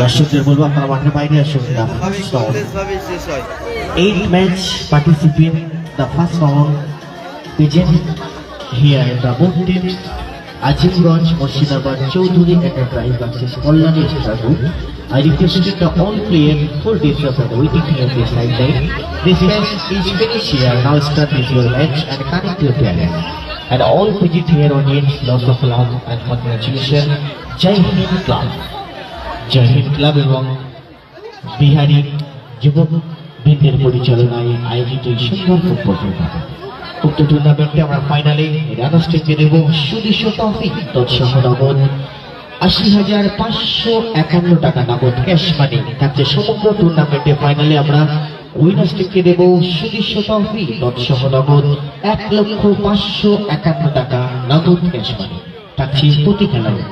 দর্শকদের বলবো আপনারা মাঠের বাইরে আসুন। 8 match participant, the first round present here in the both teams Azimganj, Murshidabad, Chaudhuri Enterprise versus Kalyani Star Group. I requested the all players for this of the waiting here on the sideline. This match is finished here. Now start with your match and connect your talent. And all present here audience, lots of love and congratulations. Jai Hind Club. Jai Hind Club এবং বিহারি যুবক বৃন্দের পরিচালনায় আয়োজিত এই সুন্দর football tournament. উক্ত টুর্নামেন্টে আমরা ফাইনালে রানার্স টেকে নেব সুদৃশ্য ট্রফি তৎসহ নগদ 80,551 টাকা নগদ ক্যাশ মানি থাকছে। সমগ্র টুর্নামেন্টে ফাইনালে আমরা উইনার্স টেকে নেব সুদৃশ্য ট্রফি তৎসহ নগদ 1,551 টাকা নগদ ক্যাশ মানি থাকছে প্রতি খেলায়।